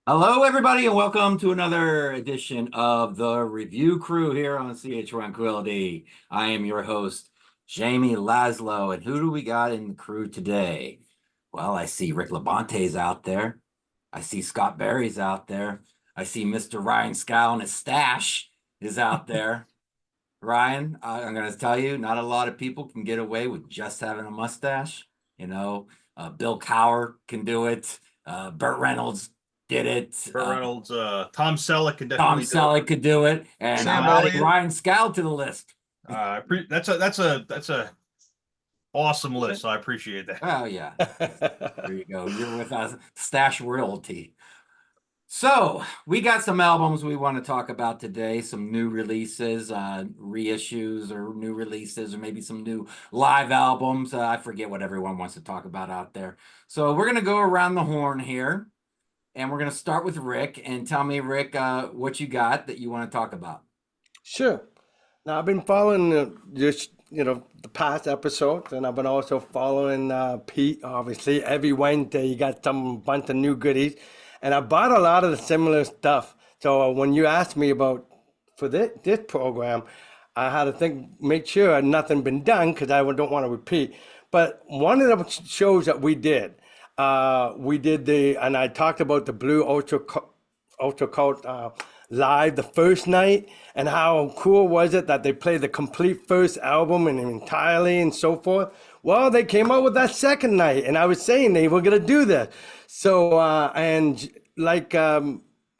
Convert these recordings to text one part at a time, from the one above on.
Hello, everybody, and welcome to another edition of the Review Crew here on CH Tranquility. I am your host, Jamie Laszlo, and who do we got in the crew today? Well, I see Rick Labante's out there. I see Scott Barry's out there. I see Mr. Ryan Scow and his stash is out there. Ryan, I'm going to tell you, not a lot of people can get away with just having a mustache. Bill Cowher can do it. Burt Reynolds did it. Burt Reynolds, Tom Selleck could Tom definitely do it. Selleck could do it, and I'm Sam adding Elliott. Ryan Scow to the list. That's a awesome list. So I appreciate that. Oh yeah, there you go. You're with us, Stash Royalty. So we got some albums we want to talk about today, some new releases, reissues or new releases, or maybe some new live albums. I forget what everyone wants to talk about out there. So we're gonna go around the horn here, and we're gonna start with Rick. And tell me, Rick, what you got that you want to talk about. Sure. Now I've been following the past episodes, and I've been also following Pete. Obviously, every Wednesday you got some bunch of new goodies, and I bought a lot of the similar stuff. So when you asked me about for this program, I had to make sure nothing been done because I don't want to repeat. But one of the shows that we did and I talked about the Blue Ultra Cult live the first night, and how cool was it that they played the complete first album and entirely and so forth. Well, they came out with that second night, and I was saying they were gonna do that. So and like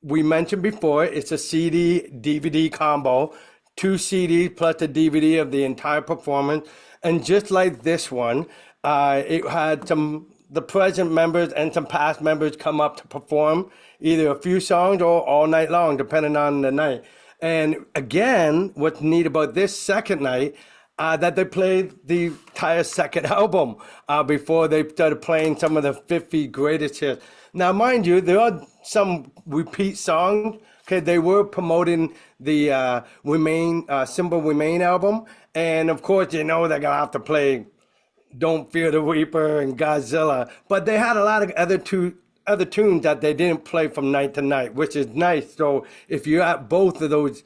we mentioned before, it's a CD DVD combo, two CDs plus a DVD of the entire performance. And just like this one, it had the present members and some past members come up to perform either a few songs or all night long, depending on the night. And again, what's neat about this second night, that they played the entire second album before they started playing some of the 50 greatest hits. Now, mind you, there are some repeat songs. Okay, they were promoting the Symbol Remain album, and of course, they're gonna have to play Don't Fear the Reaper and Godzilla, but they had a lot of other tunes that they didn't play from night to night, which is nice. So if you're at both of those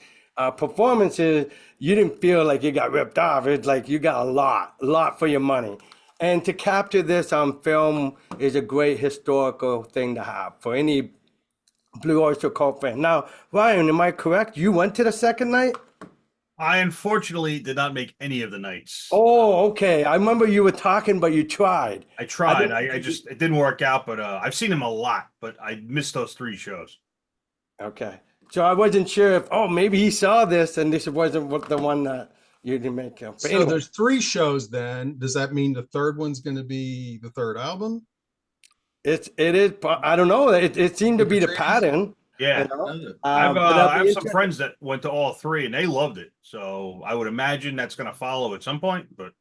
performances, you didn't feel like you got ripped off. It's like you got a lot for your money. And to capture this on film is a great historical thing to have for any Blue Oyster Cult fan. Now, Ryan, am I correct? You went to the second night? I unfortunately did not make any of the nights. Oh, okay. I remember you were talking, but you tried. I tried. I just it didn't work out, but I've seen him a lot, but I missed those three shows. Okay. So I wasn't sure if, maybe he saw this and this wasn't the one that you didn't make. But So anyway, there's three shows then. Does that mean the third one's going to be the third album? it is. I don't know. It seemed to be the pattern. Yeah. You know? I have some friends that went to all three and they loved it. So I would imagine that's going to follow at some point. But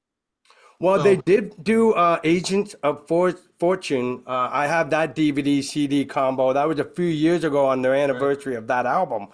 Well, they did do Agents of Fortune. I have that DVD CD combo. That was a few years ago on their anniversary of that album.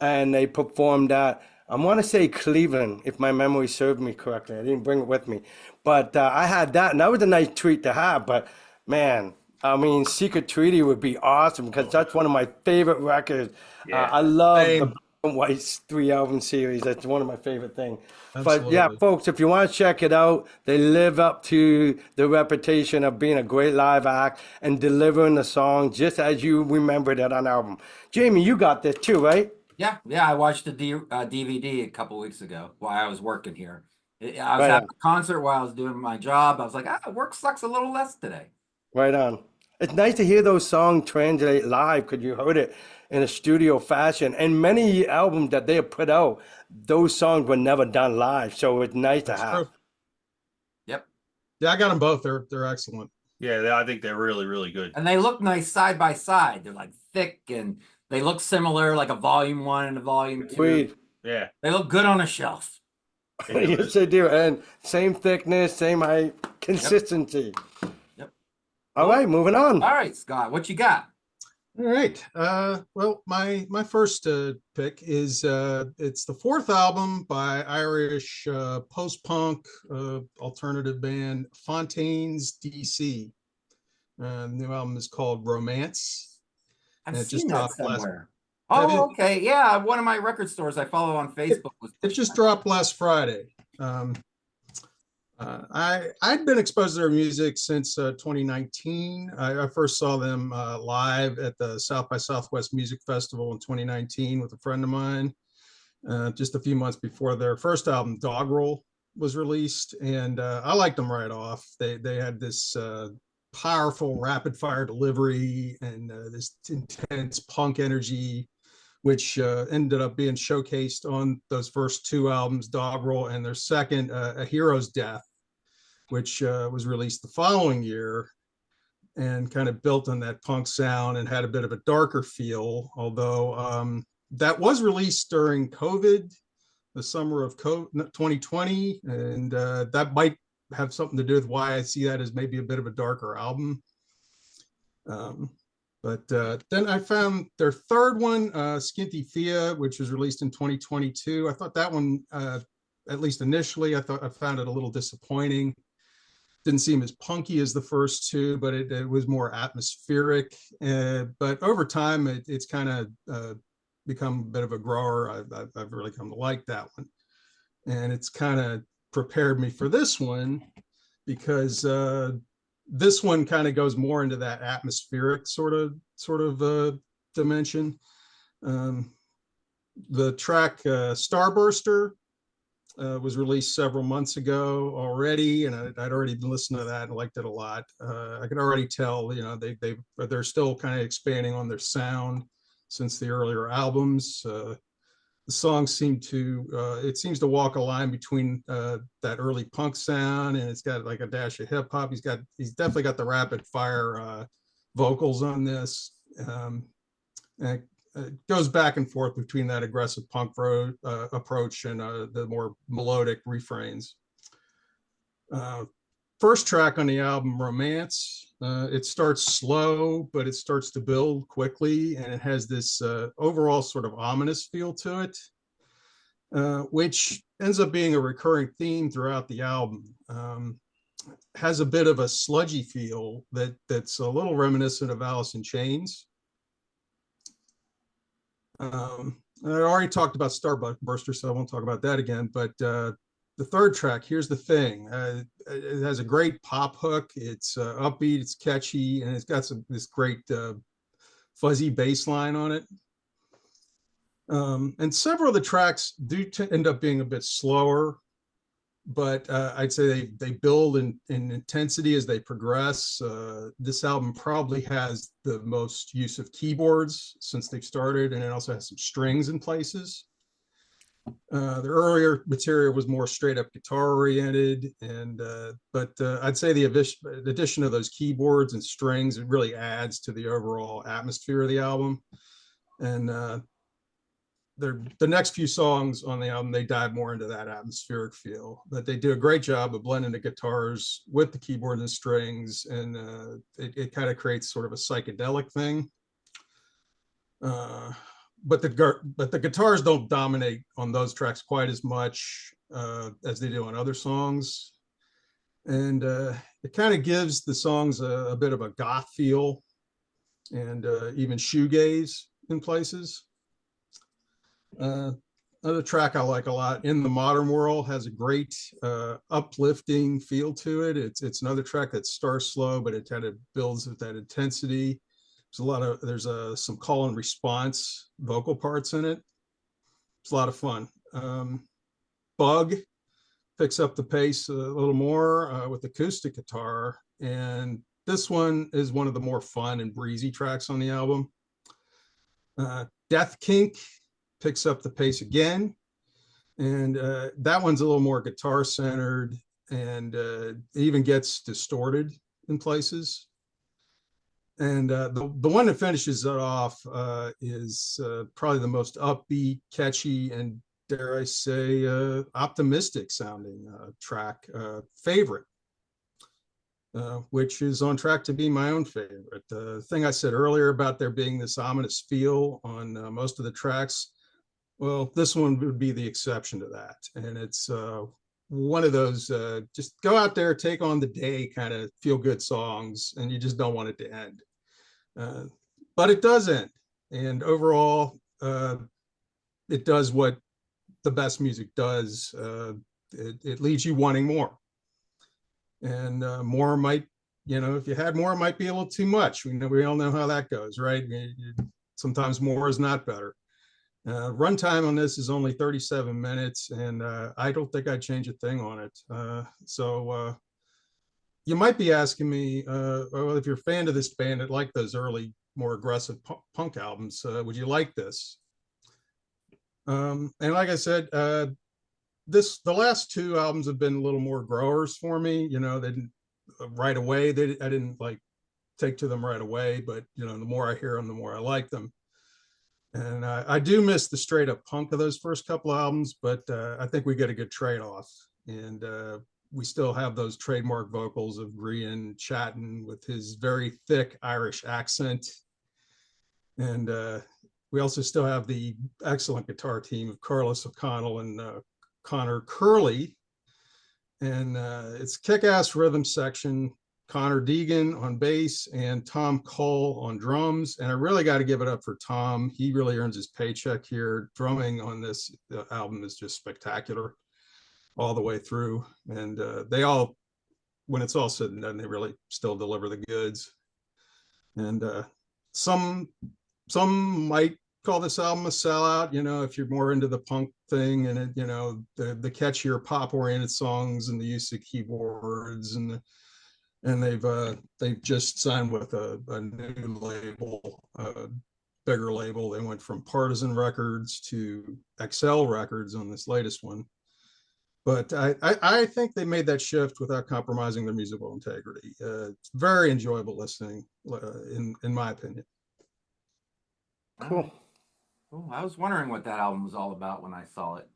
And they performed that, I want to say Cleveland, if my memory served me correctly. I didn't bring it with me. But I had that, and that was a nice treat to have. But man, I mean, Secret Treaty would be awesome because that's one of my favorite records. Yeah. I love Same. the Black and White's 3 album series. That's one of my favorite things. But Absolutely. yeah, folks, if you want to check it out, they live up to the reputation of being a great live act and delivering the song just as you remembered it on album. Jamie, you got this too, right? Yeah, I watched the DVD a couple weeks ago while I was working here. I was Right having on. a concert while I was doing my job. I was like, work sucks a little less today. Right on. It's nice to hear those songs translate live because you heard it in a studio fashion. And many albums that they have put out, those songs were never done live. So it's nice to That's have. true. Yep. Yeah, I got them both. They're excellent. yeah, I think they're really, really good. And they look nice side by side. They're like thick and they look similar, like a volume 1 and a volume 2. Agreed. Yeah. They look good on a shelf. Yes, they do. And same thickness, same height, consistency. Yep. All right, moving on. All right, Scott, what you got? All right. Well, my first pick is it's the fourth album by Irish post-punk alternative band Fontaines D.C. The new album is called Romance. I've and it just seen that dropped last. somewhere. Have Oh, you? okay. Yeah, one of my record stores I follow on Facebook was It just dropped last Friday. I'd been exposed to their music since 2019. I first saw them live at the South by Southwest Music Festival in 2019 with a friend of mine, just a few months before their first album, Doggerel, was released, and I liked them right off. They had this powerful, rapid fire delivery and this intense punk energy, which ended up being showcased on those first two albums, Doggerel, and their second, A Hero's Death, which was released the following year and kind of built on that punk sound and had a bit of a darker feel, although that was released during COVID, the summer of 2020, and that might have something to do with why I see that as maybe a bit of a darker album. But then I found their third one, Skinty Thea, which was released in 2022. I thought that one, at least initially, I found it a little disappointing. Didn't seem as punky as the first two, but it was more atmospheric. But over time, it's kind of become a bit of a grower. I've really come to like that one. And it's kind of prepared me for this one because this one kind of goes more into that atmospheric sort of dimension. The track Starburster was released several months ago already, and I'd already listened to that and liked it a lot. I could already tell, you know, they're still kind of expanding on their sound since the earlier albums. The songs seems to walk a line between that early punk sound, and it's got like a dash of hip hop. He's definitely got the rapid fire vocals on this. And it goes back and forth between that aggressive punk approach and the more melodic refrains. First track on the album, Romance, it starts slow, but it starts to build quickly, and it has this overall sort of ominous feel to it, which ends up being a recurring theme throughout the album. Has a bit of a sludgy feel that's a little reminiscent of Alice in Chains. I already talked about Starburster, so I won't talk about that again, but the third track, Here's the Thing, it has a great pop hook. It's upbeat, it's catchy, and it's got this great fuzzy bass line on it. And several of the tracks do end up being a bit slower, but I'd say they build in intensity as they progress. This album probably has the most use of keyboards since they've started, and it also has some strings in places. The earlier material was more straight up guitar oriented, but I'd say the addition of those keyboards and strings, it really adds to the overall atmosphere of the album. And the next few songs on the album, they dive more into that atmospheric feel, but they do a great job of blending the guitars with the keyboard and strings, and it kind of creates sort of a psychedelic thing. But the guitars don't dominate on those tracks quite as much as they do on other songs, and it kind of gives the songs a bit of a goth feel, and even shoegaze in places. Another track I like a lot, In the Modern World, has a great uplifting feel to it. It's another track that starts slow, but it kind of builds with that intensity. There's some call and response vocal parts in it. It's a lot of fun. Bug picks up the pace a little more with acoustic guitar, and this one is one of the more fun and breezy tracks on the album. Death Kink picks up the pace again, and that one's a little more guitar centered, and it even gets distorted in places. And the one that finishes it off is probably the most upbeat, catchy, and dare I say, optimistic sounding track, Favorite, which is on track to be my own favorite. The thing I said earlier about there being this ominous feel on most of the tracks, well, this one would be the exception to that. And it's one of those just go out there, take on the day kind of feel good songs, and you just don't want it to end. But it does end. And overall, it does what the best music does. It leaves you wanting more. And more might, if you had more, it might be a little too much. We all know how that goes, right? Sometimes more is not better. Runtime on this is only 37 minutes, and I don't think I'd change a thing on it. So you might be asking me, well, if you're a fan of this band that like those early, more aggressive punk albums, would you like this? And like I said, the last two albums have been a little more growers for me. They didn't right away. I didn't like take to them right away, but the more I hear them, the more I like them. And I do miss the straight up punk of those first couple of albums, but I think we get a good trade off. And we still have those trademark vocals of Grian chatting with his very thick Irish accent. And we also still have the excellent guitar team of Carlos O'Connell and Connor Curley. And it's kick-ass rhythm section. Connor Deegan on bass and Tom Cole on drums. And I really got to give it up for Tom. He really earns his paycheck here. Drumming on this album is just spectacular all the way through. And they all, when it's all said and done, they really still deliver the goods. And some might call this album a sellout, if you're more into the punk thing and it, the catchier pop oriented songs and the use of keyboards and they've just signed with a new label, bigger label. They went from Partisan Records to XL Records on this latest one. But I think they made that shift without compromising their musical integrity. It's very enjoyable listening, in my opinion. Cool. Cool. I was wondering what that album was all about when I saw it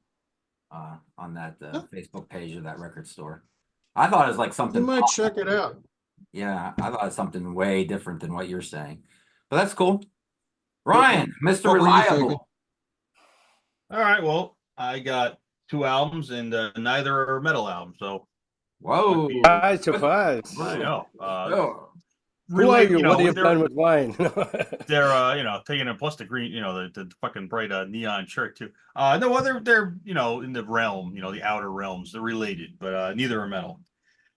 on that Facebook page of that record store. I thought it was like something. You might check it out. Yeah, I thought it was something way different than what you're saying. But that's cool. Ryan, Mr. What were you thinking? Reliable. All right, well, I got two albums and neither are metal albums, so Whoa. Surprise. I know. Oh. Who are you? What have you they're- done with wine? They're taking a plus the green, the fucking bright neon shirt too. No, well, they're in the realm, the outer realms. They're related, but neither are metal.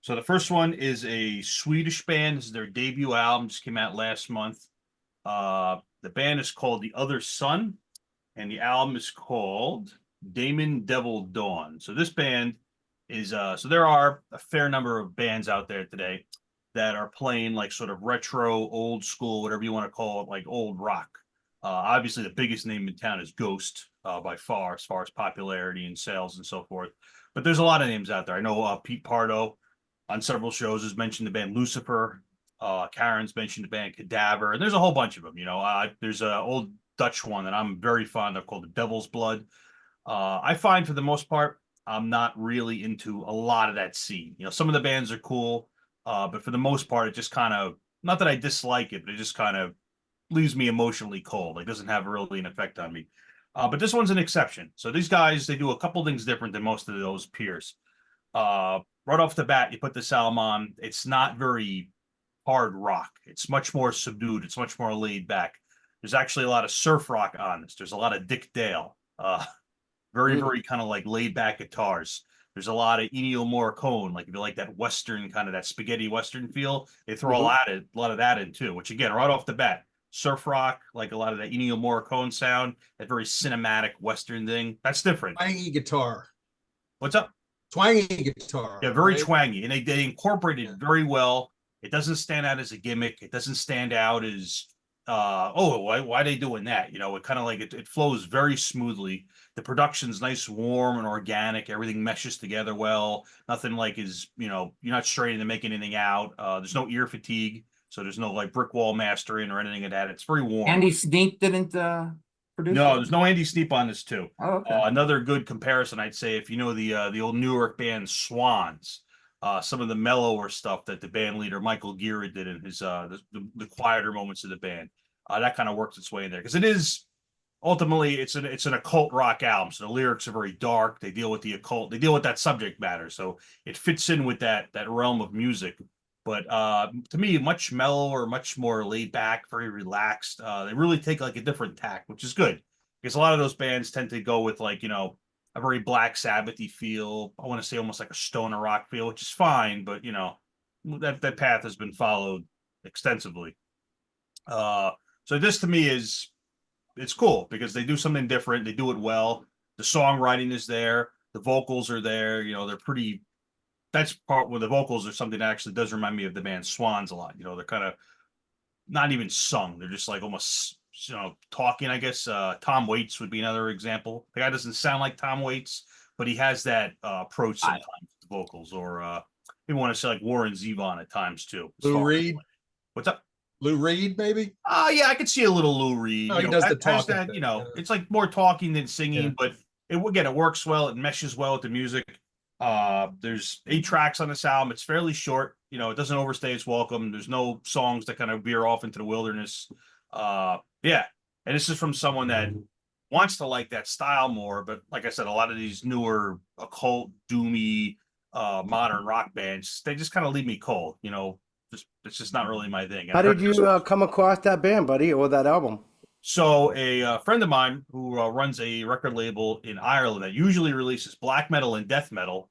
So the first one is a Swedish band. This is their debut album. Just came out last month. The band is called The Other Sun, and the album is called Damon Devil Dawn. So this band is so there are a fair number of bands out there today that are playing like sort of retro, old school, whatever you want to call it, like old rock. Obviously, the biggest name in town is Ghost by far, as far as popularity and sales and so forth. But there's a lot of names out there. I know Pete Pardo on several shows has mentioned the band Lucifer. Karen's mentioned the band Cadaver, and there's a whole bunch of them. There's an old Dutch one that I'm very fond of called the Devil's Blood. I find for the most part, I'm not really into a lot of that scene. Some of the bands are cool. But for the most part, it just kind of, not that I dislike it, but it just kind of leaves me emotionally cold. It doesn't have really an effect on me. But this one's an exception. So these guys, they do a couple things different than most of those peers. Right off the bat, you put this album on, it's not very hard rock. It's much more subdued. It's much more laid back. There's actually a lot of surf rock on this. There's a lot of Dick Dale. Very, very kind of like laid back guitars. There's a lot of Ennio Morricone, like if you like that Western kind of that spaghetti Western feel, they throw a lot of that in too, which again, right off the bat, surf rock, like a lot of that Ennio Morricone sound, that very cinematic Western thing. That's different. Twangy guitar. What's up? Twangy guitar. Yeah, very right? twangy. And they incorporate it very well. It doesn't stand out as a gimmick. It doesn't stand out as why are they doing that? It kind of like it flows very smoothly. The production's nice, warm, and organic. Everything meshes together well. Nothing like you're not straining to make anything out. There's no ear fatigue, so there's no like brick wall mastering or anything like that. It's very warm. Andy Sneap didn't produce No, it? there's no Andy Sneap on this too. Oh, okay. Another good comparison, I'd say, if you know the old Newark band Swans. Some of the mellower stuff that the band leader Michael Gira did in his the quieter moments of the band, that kind of works its way in there because it is ultimately it's an occult rock album. So the lyrics are very dark. They deal with the occult. They deal with that subject matter. So it fits in with that realm of music. But to me, much mellower, much more laid back, very relaxed. They really take like a different tack, which is good because a lot of those bands tend to go with like, a very Black Sabbathy feel. I want to say almost like a stoner rock feel, which is fine, but that path has been followed extensively. So this to me it's cool because they do something different. They do it well. The songwriting is there. The vocals are there. They're pretty. That's part where the vocals are something that actually does remind me of the band Swans a lot. They're kind of not even sung. They're just like almost, talking, I guess. Tom Waits would be another example. The guy doesn't sound like Tom Waits, but he has that approach sometimes with vocals, or you want to say like Warren Zevon at times too. Lou Reed. What's up? Lou Reed, maybe. Yeah, I could see a little Lou Reed. Oh, he does the has talking that, thing, yeah. it's like more talking than singing, Yeah. but it works well. It meshes well with the music. There's 8 tracks on this album. It's fairly short. It doesn't overstay its welcome. There's no songs that kind of veer off into the wilderness. Yeah. And this is from someone that wants to like that style more, but like I said, a lot of these newer occult, doomy, modern rock bands, they just kind of leave me cold. It's just not really my thing. How did you come across that band, buddy, or that album? So a friend of mine who runs a record label in Ireland that usually releases black metal and death metal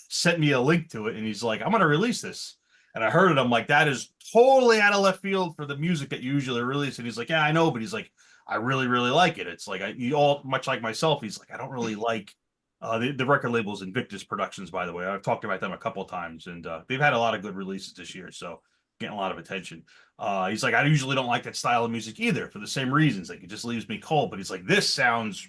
sent me a link to it, and he's like, "I'm going to release this." And I heard it. I'm like, "That is totally out of left field for the music that you usually release." And he's like, "Yeah, I know," but he's like, "I really, really like it." It's like you all much like myself. He's like, "I don't really like." The record label is Invictus Productions, by the way. I've talked about them a couple of times, and they've had a lot of good releases this year, so getting a lot of attention. He's like, I usually don't like that style of music either for the same reasons. Like, it just leaves me cold. But he's like, this sounds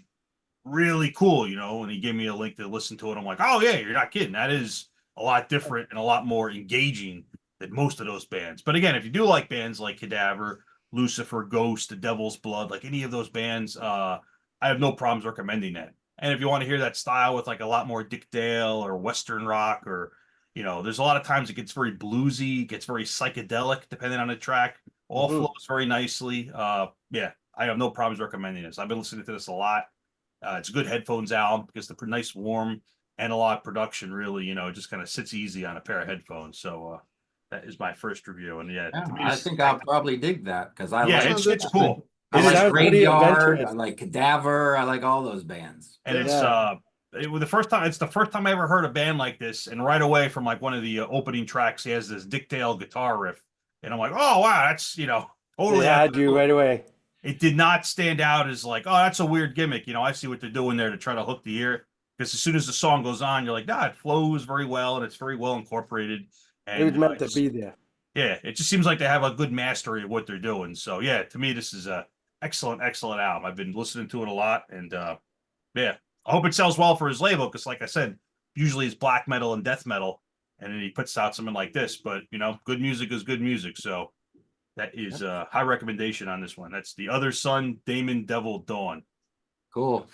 really cool, and he gave me a link to listen to it. I'm like, oh yeah, you're not kidding. That is a lot different and a lot more engaging than most of those bands. But again, if you do like bands like Cadaver, Lucifer, Ghost, The Devil's Blood, like any of those bands, I have no problems recommending that. And if you want to hear that style with like a lot more Dick Dale or Western rock, or there's a lot of times it gets very bluesy, gets very psychedelic depending on the track. All flows very nicely. Yeah, I have no problems recommending this. I've been listening to this a lot. It's a good headphones album because the nice warm analog production really, it just kind of sits easy on a pair of headphones. So that is my first review. And yeah, to me, I think I'll probably dig that because I yeah, like it's cool. I It like sounds pretty Graveyard, I adventurous. like Cadaver, I like all those bands. And it's Yeah. it was the first time. It's the first time I ever heard a band like this. And right away from like one of the opening tracks, he has this Dick Dale guitar riff, and I'm like, oh wow, that's totally. They had you right away. It did not stand out as like, oh, that's a weird gimmick. I see what they're doing there to try to hook the ear. Because as soon as the song goes on, you're like, nah, it flows very well and it's very well incorporated. And It was meant to be there. yeah, it just seems like they have a good mastery of what they're doing. So yeah, to me, this is a excellent album. I've been listening to it a lot, and yeah, I hope it sells well for his label because, like I said, usually it's black metal and death metal, and then he puts out something like this. But good music is good music, so that is a high recommendation on this one. That's The Other Sun, Damon Devil Dawn. Cool.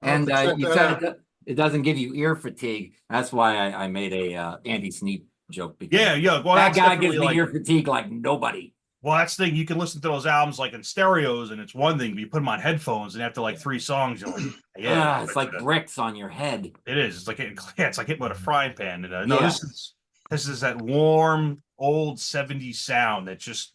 I'll have And to check you that said out. it doesn't give you ear fatigue. That's why I made a Andy Sneap joke because Yeah. Well, that that's guy gives definitely me like, ear fatigue like nobody. well, that's the thing. You can listen to those albums like in stereos, and it's one thing, but you put them on headphones, and after like 3 songs, you're like, yeah, It's like bricks on your head. it is. It's like it's like hitting with a frying pan. And no, Yeah. this is that warm old 70s sound that's just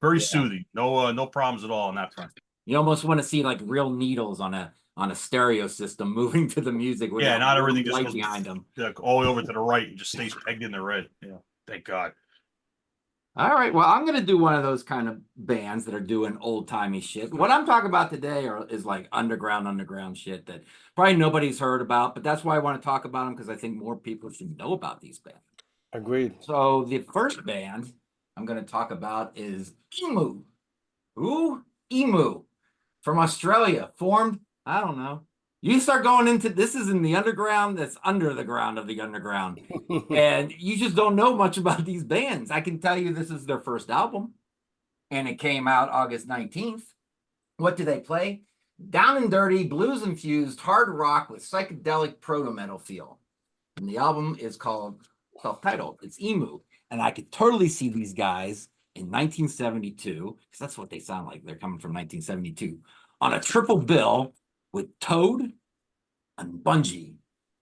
very soothing. No problems at all on that front. You almost want to see like real needles on a stereo system moving to the music with Yeah, that not blue everything just light goes behind them. like, all the way over to the right and just stays pegged in the red. Yeah, thank God. All right, well, I'm gonna do one of those kind of bands that are doing old timey shit. What I'm talking about today is like underground shit that probably nobody's heard about, but that's why I want to talk about them because I think more people should know about these bands. Agreed. So the first band I'm gonna talk about is Emu. Who? Emu from Australia, formed, I don't know. You start going into this is in the underground that's under the ground of the underground. And you just don't know much about these bands. I can tell you this is their first album, and it came out August 19th. What do they play? Down and dirty, blues-infused hard rock with psychedelic proto-metal feel. And the album is called self-titled. It's Emu. And I could totally see these guys in 1972, because that's what they sound like. They're coming from 1972, on a triple bill with Toad and Bungie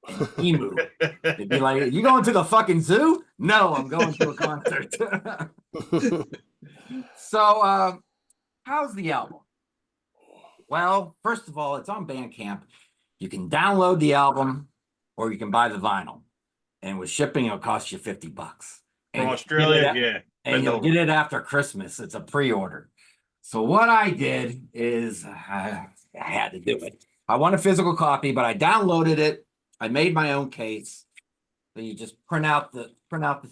and Emu. They'd be like, you going to the fucking zoo? No, I'm going to a concert. So, how's the album? Well, first of all, it's on Bandcamp. You can download the album or you can buy the vinyl. And with shipping, it'll cost you $50. From And Australia, yeah. and Bend you'll over. get it after Christmas. It's a pre-order. So what I did is I had to do it. I want a physical copy, but I downloaded it. I made my own case. So you just print out the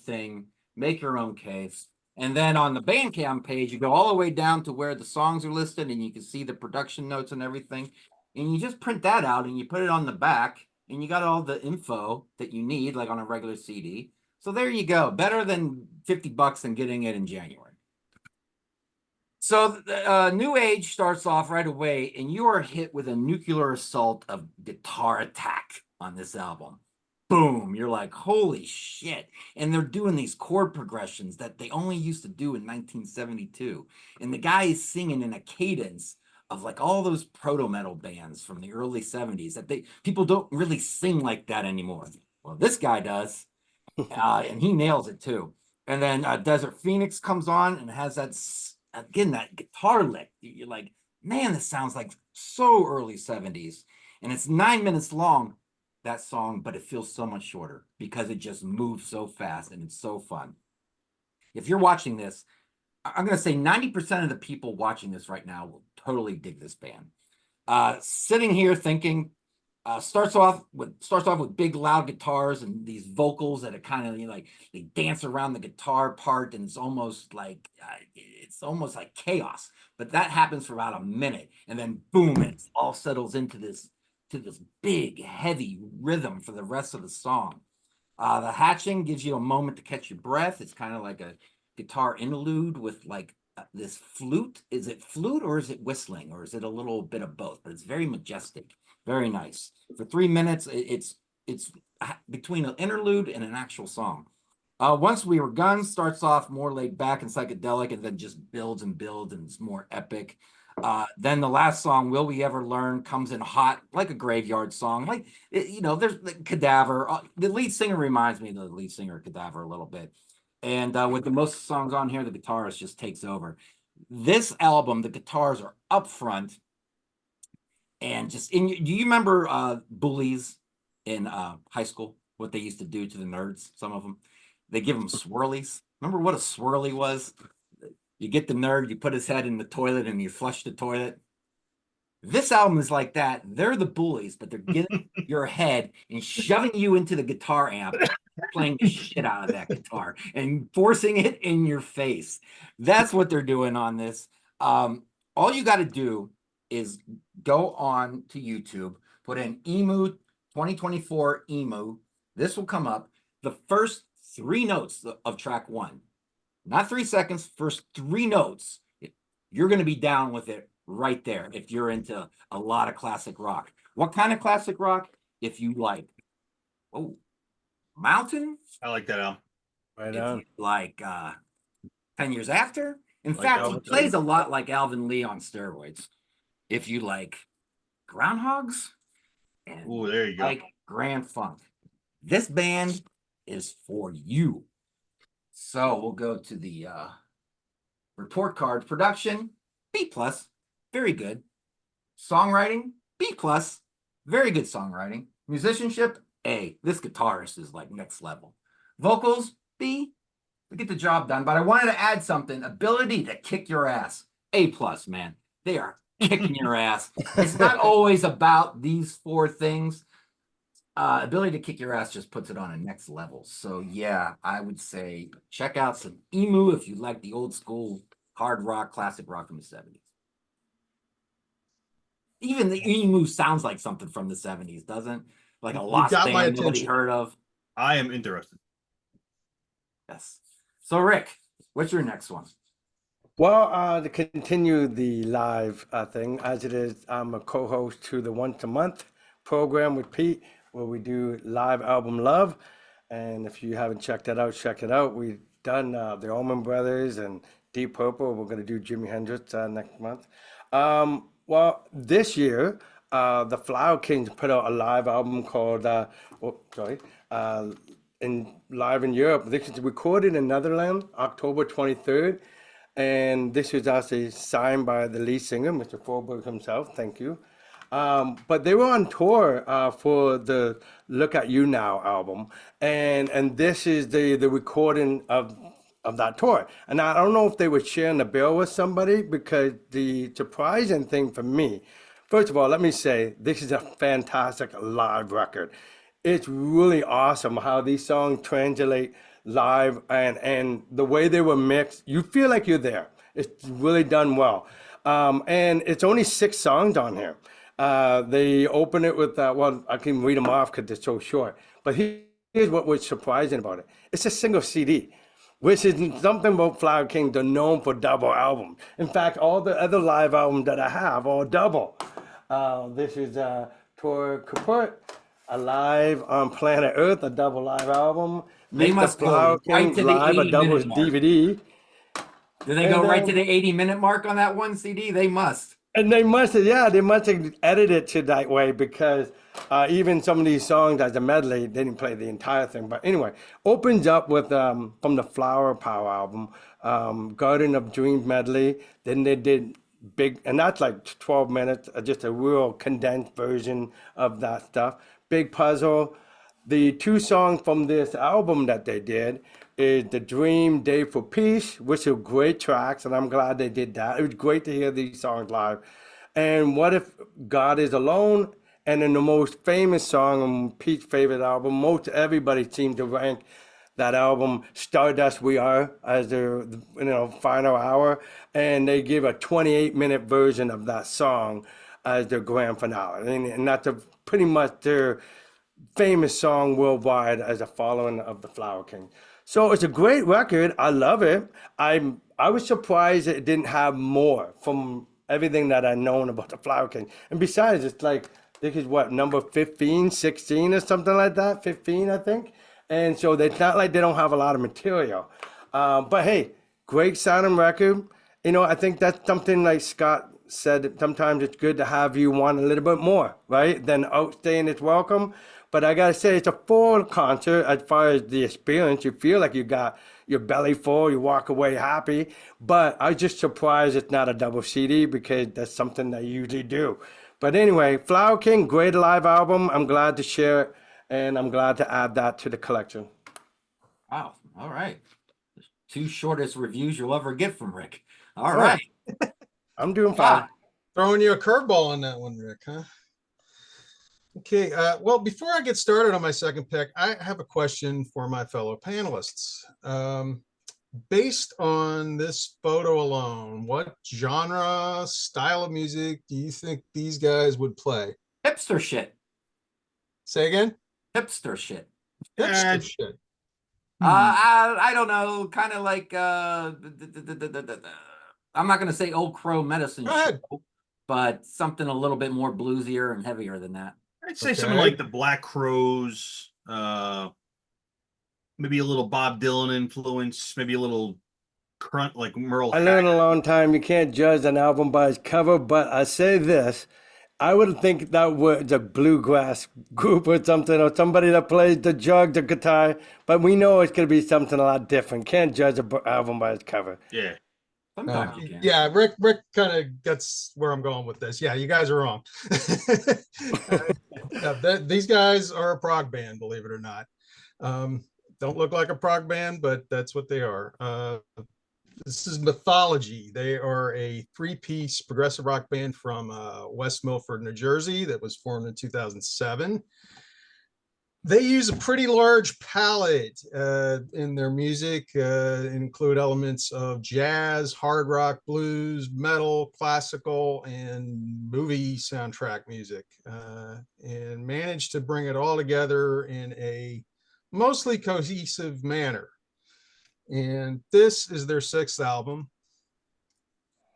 thing, make your own case. And then on the Bandcamp page, you go all the way down to where the songs are listed and you can see the production notes and everything. And you just print that out and you put it on the back and you got all the info that you need, like on a regular CD. So there you go. Better than $50 and getting it in January. So the New Age starts off right away, and you are hit with a nuclear assault of guitar attack on this album. Boom, you're like, holy shit. And they're doing these chord progressions that they only used to do in 1972. And the guy is singing in a cadence of like all those proto metal bands from the early 70s that people don't really sing like that anymore. Well, this guy does, and he nails it too. And then Desert Phoenix comes on and has again that guitar lick. You're like, man, this sounds like so early 70s. And it's 9 minutes long, that song, but it feels so much shorter because it just moves so fast and it's so fun. If you're watching this, I'm going to say 90% of the people watching this right now will totally dig this band. Sitting here thinking, starts off with big loud guitars and these vocals that are kind of, like they dance around the guitar part, and it's almost like chaos. But that happens for about a minute, and then boom, it all settles into this big heavy rhythm for the rest of the song. The hatching gives you a moment to catch your breath. It's kind of like a guitar interlude with like this flute. Is it flute or is it whistling or is it a little bit of both? But it's very majestic, very nice. For 3 minutes, it's between an interlude and an actual song. Once We Were Guns starts off more laid back and psychedelic, and then just builds and builds, and it's more epic. Then the last song, Will We Ever Learn, comes in hot, like a graveyard song. Like, there's the Cadaver. The lead singer reminds me of the lead singer of Cadaver a little bit. And with the most songs on here, the guitarist just takes over. This album, the guitars are up front. And do you remember bullies in high school? What they used to do to the nerds, some of them? They give them swirlies. Remember what a swirly was? You get the nerd, you put his head in the toilet and you flush the toilet. This album is like that. They're the bullies, but they're getting your head and shoving you into the guitar amp, playing the shit out of that guitar and forcing it in your face. That's what they're doing on this. All you got to do is go on to YouTube, put in Emu 2024 Emu. This will come up. The first 3 notes of track 1, not 3 seconds, first 3 notes, you're going to be down with it right there if you're into a lot of classic rock. What kind of classic rock? If you like, Mountain. I like that album. Right If on. you like 10 Years After. In Like fact, he Alvin plays a lot like Alvin Lee on steroids. If you like Groundhogs and Oh, there you go. like Grand Funk, this band is for you. So we'll go to the report card. Production, B+, very good. Songwriting, B+, very good songwriting. Musicianship, A. This guitarist is like next level. Vocals, B. To get the job done. But I wanted to add something. Ability to kick your ass, A+, man. They are kicking your ass. It's not always about these 4 things. Ability to kick your ass just puts it on a next level. So yeah, I would say check out some Emu if you like the old school hard rock, classic rock from the 70s. Even the Emu sounds like something from the 70s, doesn't? Like a lost got my band nobody attention. heard of. I am interested. Yes. So Rick, what's your next one? Well, to continue the live thing, as it is, I'm a co-host to the once a month program with Pete, where we do live album love. And if you haven't checked that out, check it out. We've done the Allman Brothers and Deep Purple. We're going to do Jimi Hendrix next month. Well, this year, the Flower Kings put out a live album called, live in Europe. This is recorded in Netherlands, October 23rd. And this was actually signed by the lead singer, Mr. Forberg himself. Thank you. But they were on tour for the Look at You Now album. And this is the recording of that tour. And I don't know if they were sharing the bill with somebody, because the surprising thing for me, first of all, let me say, this is a fantastic live record. It's really awesome how these songs translate live, and the way they were mixed. You feel like you're there. It's really done well. And it's only 6 songs on here. They open it with, well, I can read them off because they're so short. But here's what was surprising about it. It's a single CD, which is something about Flower King. They're known for double albums. In fact, all the other live albums that I have are double. This is Tour Kaput, Alive on Planet Earth, a double live album. They Mr. must go Flower right King to the Live, a 80 double minute mark. DVD. Do they And go right to then- the 80-minute mark on that one CD? They must. And they must have, yeah, they must have edited it to that way, because even some of these songs as a medley, they didn't play the entire thing. But anyway, opens up with from the Flower Power album, Garden of Dreams medley. Then they did big, and that's like 12 minutes, just a real condensed version of that stuff. Big Puzzle. The 2 songs from this album that they did is The Dream, Day for Peace, which are great tracks, and I'm glad they did that. It was great to hear these songs live. And What If God Is Alone? And then the most famous song on Pete's favorite album, most everybody seemed to rank that album, Stardust We Are, as their final hour. And they give a 28-minute version of that song as their grand finale. And that's pretty much their famous song worldwide as a following of the Flower King. So it's a great record. I love it. I was surprised it didn't have more from everything that I've known about the Flower King. And besides, it's like, this is what, number 15, 16 or something like that? 15, I think. And so it's not like they don't have a lot of material. But hey, great sounding record. I think that's something like Scott said, sometimes it's good to have you want a little bit more, right? Than outstaying its welcome. But I gotta say, it's a full concert as far as the experience. You feel like you got your belly full, you walk away happy. But I was just surprised it's not a double CD, because that's something they usually do. But anyway, Flower King, great live album. I'm glad to share it, and I'm glad to add that to the collection. Wow. All right. 2 shortest reviews you'll ever get from Rick. All right. I'm doing fine. Throwing you a curveball on that one, Rick, huh? Okay, well, before I get started on my second pick, I have a question for my fellow panelists. Based on this photo alone, what genre, style of music do you think these guys would play? Hipster shit. Say again? Hipster shit. Hipster shit. I don't know. Kind of like I'm not gonna say Old Crow Medicine Go ahead. Show, but something a little bit more bluesier and heavier than that. I'd say something like the Black Crowes, maybe a little Bob Dylan influence, maybe a little grunt like Merle. I learned a long time you can't judge an album by its cover, but I say this. I would think that was a bluegrass group or something, or somebody that plays the jug, the guitar, but we know it's going to be something a lot different. Can't judge an album by its cover. Yeah. Sometimes you can. Yeah, Rick kind of gets where I'm going with this. Yeah, you guys are wrong. These guys are a prog band, believe it or not. Don't look like a prog band, but that's what they are. This is Mythology. They are a 3-piece progressive rock band from West Milford, New Jersey, that was formed in 2007. They use a pretty large palette in their music, include elements of jazz, hard rock, blues, metal, classical, and movie soundtrack music, and managed to bring it all together in a mostly cohesive manner. And this is their 6th album,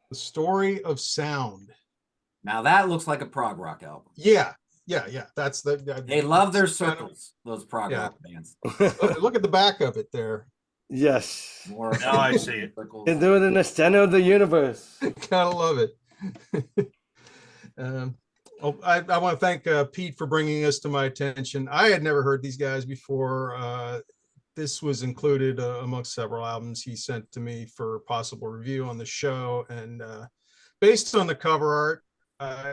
The Story of Sound. Now that looks like a prog rock album. Yeah. That's They love their circles, those prog rock bands. Look at the back of it there. Yes. More Now I see it. circles. They're doing it in the center of the universe. Gotta love it. I want to thank Pete for bringing this to my attention. I had never heard these guys before. this was included amongst several albums he sent to me for possible review on the show. And based on the cover art,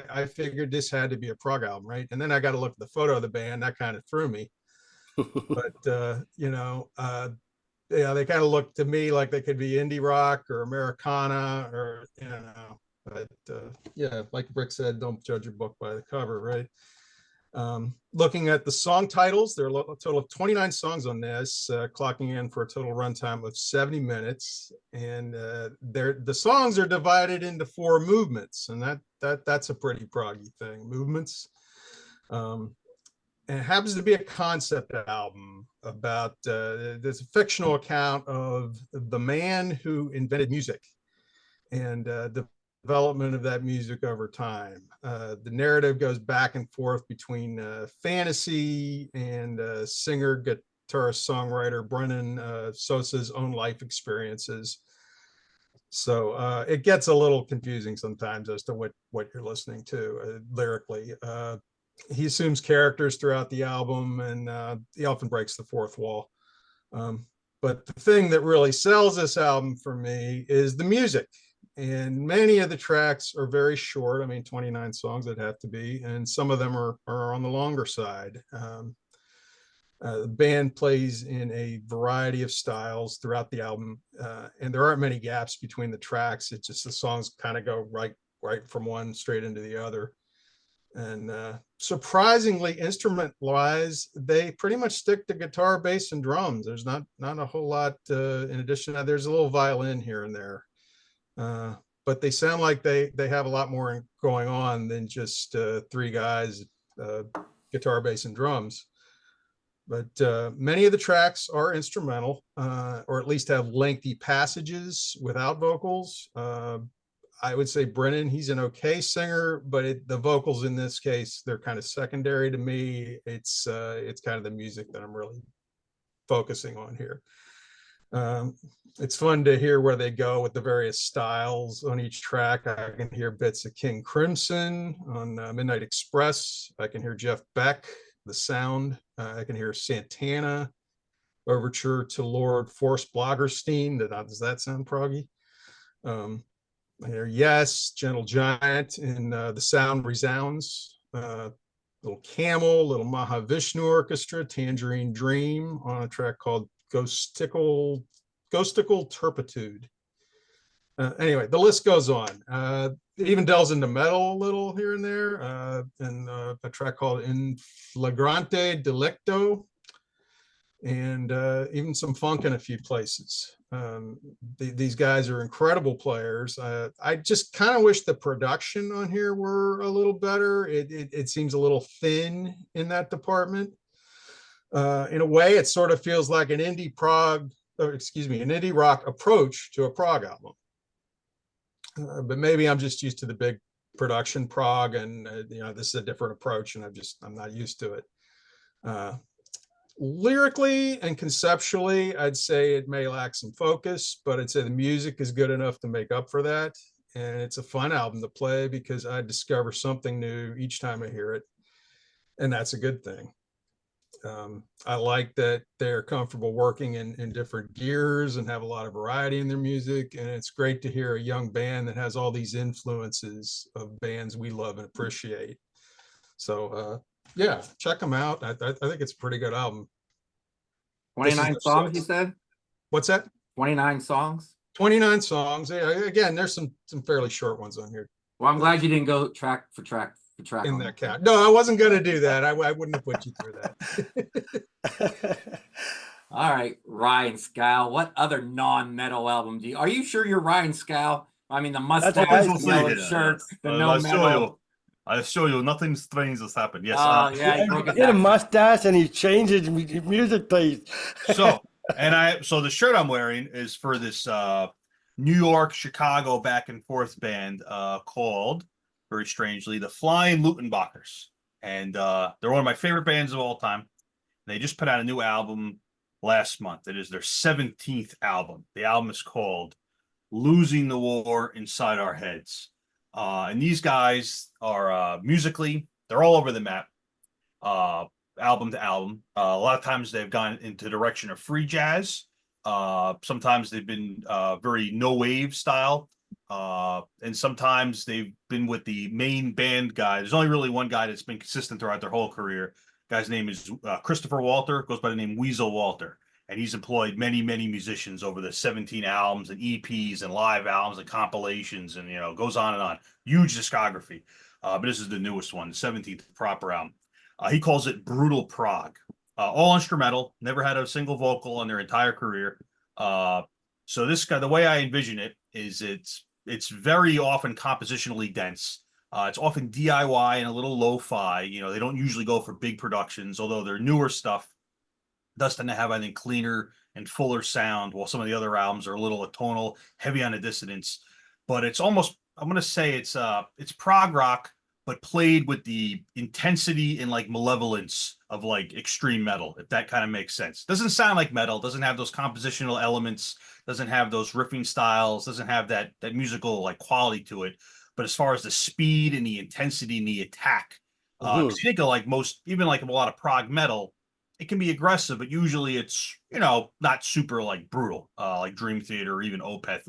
I figured this had to be a prog album, right? And then I got to look at the photo of the band. That kind of threw me. But yeah, they kind of look to me like they could be indie rock or Americana, or But yeah, like Rick said, don't judge a book by the cover, right? Looking at the song titles, there are a total of 29 songs on this, clocking in for a total runtime of 70 minutes. And the songs are divided into 4 movements, and that's a pretty proggy thing, movements. And it happens to be a concept album about there's a fictional account of the man who invented music and the development of that music over time. The narrative goes back and forth between fantasy and singer, guitarist, songwriter Brennan Sosa's own life experiences. So it gets a little confusing sometimes as to what you're listening to lyrically. He assumes characters throughout the album, and he often breaks the fourth wall. But the thing that really sells this album for me is the music. And many of the tracks are very short. I mean, 29 songs it'd have to be, and some of them are on the longer side. The band plays in a variety of styles throughout the album, and there aren't many gaps between the tracks. It's just the songs kind of go right from one straight into the other. And surprisingly, instrument-wise, they pretty much stick to guitar, bass, and drums. There's not a whole lot in addition. There's a little violin here and there, but they sound like they have a lot more going on than just 3 guys, guitar, bass, and drums. But many of the tracks are instrumental, or at least have lengthy passages without vocals. I would say Brennan, he's an okay singer, but the vocals in this case, they're kind of secondary to me. It's kind of the music that I'm really focusing on here. It's fun to hear where they go with the various styles on each track. I can hear bits of King Crimson on Midnight Express. I can hear Jeff Beck, The Sound. I can hear Santana, Overture to Lord Forrest Bloggerstein. Does that sound proggy? I hear Yes, Gentle Giant, and The Sound Resounds. Little Camel, Little Mahavishnu Orchestra, Tangerine Dream on a track called Ghostical Turpitude. Anyway, the list goes on. It even delves into metal a little here and there, and a track called In Flagrante Delicto, and even some funk in a few places. These guys are incredible players. I just kind of wish the production on here were a little better. It seems a little thin in that department. In a way, it sort of feels like an indie rock approach to a prog album. But maybe I'm just used to the big production prog, and this is a different approach, and I'm not used to it. Lyrically and conceptually, I'd say it may lack some focus, but I'd say the music is good enough to make up for that. And it's a fun album to play because I discover something new each time I hear it, and that's a good thing. I like that they're comfortable working in different gears and have a lot of variety in their music. And it's great to hear a young band that has all these influences of bands we love and appreciate. So yeah, check them out. I think it's a pretty good album. 29 songs, you said? What's that? 29 songs? 29 songs. Again, there's some fairly short ones on here. Well, I'm glad you didn't go track for track in that count. No, I wasn't going to do that. I wouldn't have put you through that. All right, Ryan Scow. What other non-metal album do you? Are you sure you're Ryan Scow? I mean, the mustache, the yellow shirts, the no metal. I assure you, nothing strange has happened. Yes. Yeah, he get a mustache and he changes music taste. So the shirt I'm wearing is for this New York, Chicago back and forth band called, very strangely, the Flying Luttenbachers. And they're one of my favorite bands of all time. They just put out a new album last month. It is their 17th album. The album is called Losing the War Inside Our Heads. And these guys are musically, they're all over the map. album to album. A lot of times they've gone into the direction of free jazz. Sometimes they've been very no wave style. And sometimes they've been with the main band guy. There's only really one guy that's been consistent throughout their whole career. Guy's name is Christopher Walter, goes by the name Weasel Walter. And he's employed many, many musicians over the 17 albums and EPs and live albums and compilations, and goes on and on. Huge discography. But this is the newest one, the 17th proper album. He calls it brutal prog. All instrumental, never had a single vocal on their entire career. So this guy, the way I envision it is it's very often compositionally dense. It's often DIY and a little lo-fi. They don't usually go for big productions, although their newer stuff does tend to have, I think, cleaner and fuller sound, while some of the other albums are a little atonal, heavy on the dissonance. But it's almost, I'm gonna say it's prog rock, but played with the intensity and like malevolence of like extreme metal, if that kind of makes sense. Doesn't sound like metal, doesn't have those compositional elements, doesn't have those riffing styles, doesn't have that musical like quality to it. But as far as the speed and the intensity and the attack, Mhm. 'cause you think of like most, even like a lot of prog metal, it can be aggressive, but usually it's not super like brutal, like Dream Theater or even Opeth.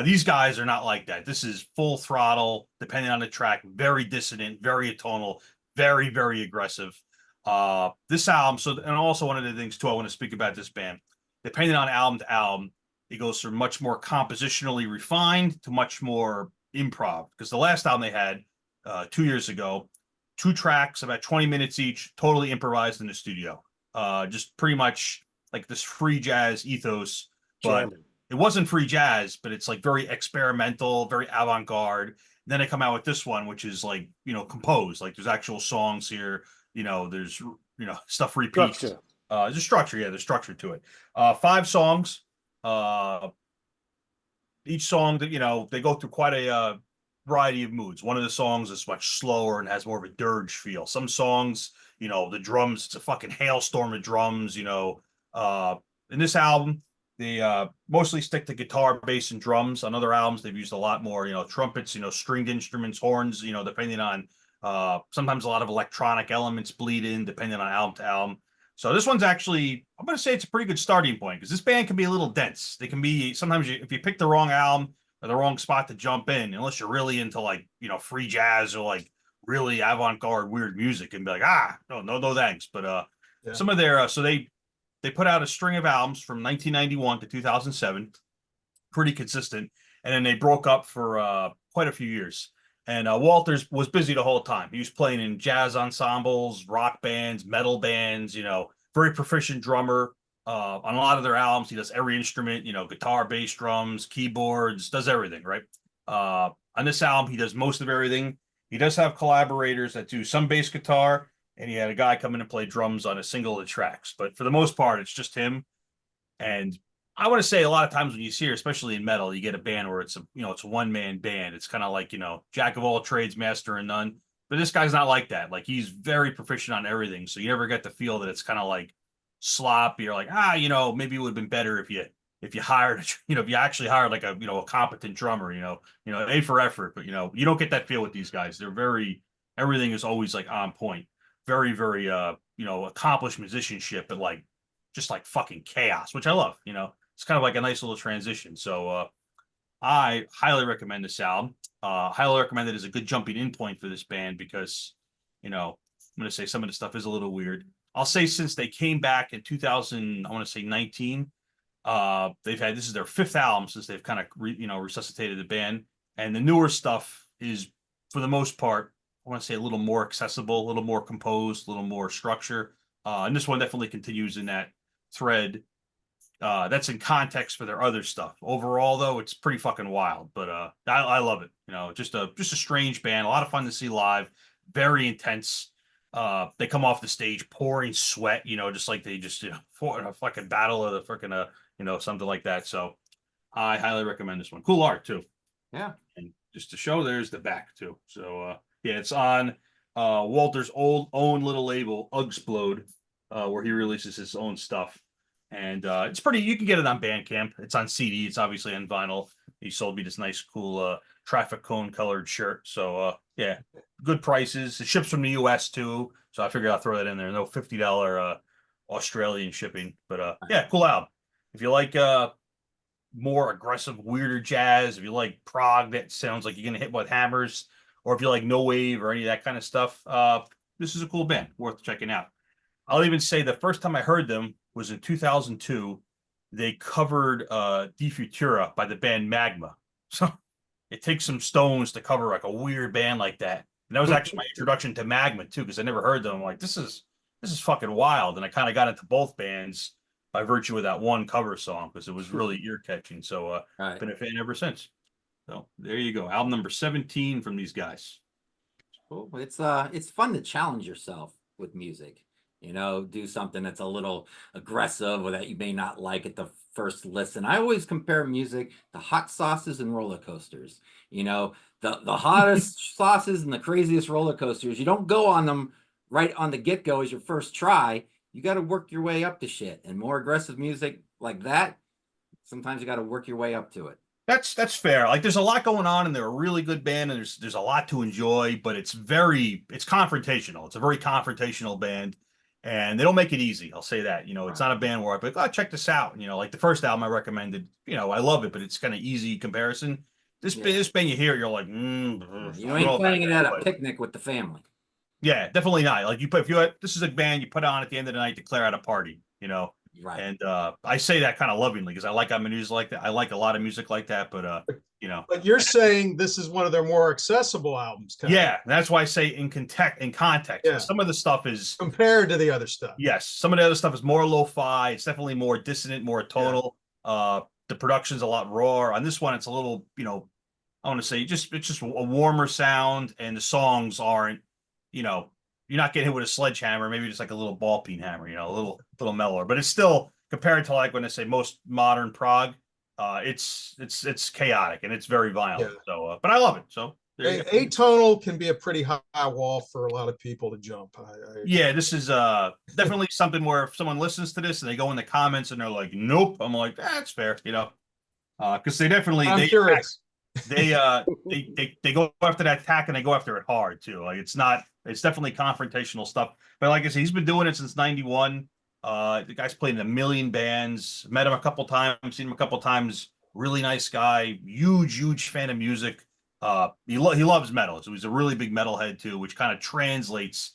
These guys are not like that. This is full throttle, depending on the track, very dissonant, very atonal, very, very aggressive. This album, and also one of the things too I want to speak about this band, depending on album to album, it goes from much more compositionally refined to much more improv. Because the last album they had 2 years ago, 2 tracks, about 20 minutes each, totally improvised in the studio. Just pretty much like this free jazz ethos, but Jamming. it wasn't free jazz, but it's like very experimental, very avant-garde. Then they come out with this one, which is like, composed, like there's actual songs here, there's, stuff repeats. Structure. There's a structure. Yeah, there's structure to it. 5 songs. Uh, each song that, they go through quite a variety of moods. One of the songs is much slower and has more of a dirge feel. Some songs, the drums, it's a fucking hailstorm of drums. In this album, they mostly stick to guitar, bass, and drums. On other albums, they've used a lot more, trumpets, stringed instruments, horns, depending on sometimes a lot of electronic elements bleed in, depending on album to album. So this one's actually, I'm going to say it's a pretty good starting point, because this band can be a little dense. They can be, sometimes if you pick the wrong album or the wrong spot to jump in, unless you're really into like, free jazz or like really avant-garde weird music, and be like, no thanks. But Yeah. some of their, so they put out a string of albums from 1991 to 2007, pretty consistent. And then they broke up for quite a few years. And Walters was busy the whole time. He was playing in jazz ensembles, rock bands, metal bands, very proficient drummer. On a lot of their albums, he does every instrument, guitar, bass, drums, keyboards, does everything, right? On this album, he does most of everything. He does have collaborators that do some bass guitar, and he had a guy come in and play drums on a single of the tracks. But for the most part, it's just him. And I want to say a lot of times when you see her, especially in metal, you get a band where it's a one-man band. It's kind of like, jack of all trades, master of none. But this guy's not like that. Like, he's very proficient on everything. So you never get the feel that it's kind of like sloppy. You're like, maybe it would have been better if you hired, if you actually hired like a competent drummer, A for effort. But, you don't get that feel with these guys. Everything is always like on point. Very, very, accomplished musicianship, but like, just like fucking chaos, which I love. It's kind of like a nice little transition. So I highly recommend this album. Highly recommend it as a good jumping in point for this band, because I'm going to say some of the stuff is a little weird. I'll say since they came back in 2000, I want to say 19, this is their 5th album since they've kind of resuscitated the band, and the newer stuff is, for the most part, I want to say a little more accessible, a little more composed, a little more structure. And this one definitely continues in that thread. That's in context for their other stuff. Overall, though, it's pretty fucking wild. But I love it. Just a strange band. A lot of fun to see live. Very intense. They come off the stage pouring sweat. Just like they just fought in a fucking battle of the freaking something like that. So I highly recommend this one. Cool art too. Yeah. And just to show, there's the back too. So yeah, it's on Walter's own little label, Ugsplode, where he releases his own stuff. And it's pretty, you can get it on Bandcamp. It's on CD. It's obviously on vinyl. He sold me this nice, cool traffic cone colored shirt. So yeah, good prices. It ships from the US too, so I figured I'll throw that in there. No $50 Australian shipping, but yeah, cool album. If you like more aggressive, weirder jazz, if you like prog that sounds like you're gonna hit with hammers, or if you like no wave or any of that kind of stuff, this is a cool band worth checking out. I'll even say the first time I heard them was in 2002. They covered Die Futura by the band Magma. So it takes some stones to cover like a weird band like that. And that was actually my introduction to Magma too, because I never heard them. I'm like, this is fucking wild. And I kind of got into both bands by virtue of that one cover song because it was really ear catching. So Right. been a fan ever since. So there you go. Album number 17 from these guys. Cool. It's fun to challenge yourself with music. You know, do something that's a little aggressive or that you may not like at the first listen. I always compare music to hot sauces and roller coasters. You know, the hottest sauces and the craziest roller coasters, you don't go on them right on the get-go as your first try. You got to work your way up to shit. And more aggressive music like that, sometimes you got to work your way up to it. That's fair. Like there's a lot going on and they're a really good band and there's a lot to enjoy, but it's confrontational. It's a very confrontational band and they don't make it easy. I'll say that. You know, it's not a band where I'm like, oh, check this out. You know, like the first album I recommended, you know, I love it, but it's kind of easy comparison. This band you hear, you're like, You ain't playing it at a picnic with the family. Yeah, definitely not. Like this is a band you put on at the end of the night to clear out a party, you know. Right. And I say that kind of lovingly because I like music like that. I like a lot of music like that, but you know. But you're saying this is one of their more accessible albums. Yeah, that's why I say in context. Yeah. Some of the stuff is compared to the other stuff. Yes, some of the other stuff is more lo-fi. It's definitely more dissonant, more tonal. The production's a lot raw. On this one, it's a little, you know, I want to say it's just a warmer sound, and the songs aren't, you know, you're not getting hit with a sledgehammer, maybe just like a little ball peen hammer, you know, a little mellower. But it's still compared to like when I say most modern prog, it's chaotic and it's very violent. Yeah. So, but I love it. So atonal can be a pretty high wall for a lot of people to jump. Yeah, this is definitely something where if someone listens to this and they go in the comments and they're like, "Nope," I'm like, "That's fair," you know, because they definitely I'm curious. they go after that attack and they go after it hard too. Like it's definitely confrontational stuff. But like I said, he's been doing it since '91. The guy's played in a million bands. Met him a couple times, seen him a couple times. Really nice guy. Huge fan of music. He loves metal, so he's a really big metalhead too, which kind of translates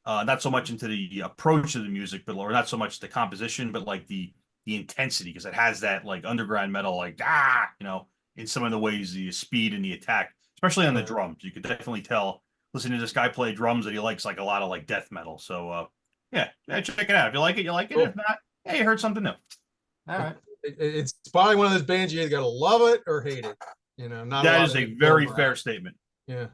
not so much into the approach of the music, but or not so much the composition, but like the intensity, because it has that like underground metal, like you know, in some of the ways, the speed and the attack, especially on the drums. You could definitely tell listening to this guy play drums that he likes like a lot of like death metal. So yeah, check it out. If you like it, you like it. Cool. If not, hey, you heard something new. All right. It's probably one of those bands you either got to love it or hate it. You know, not That is a very fair statement. Yeah.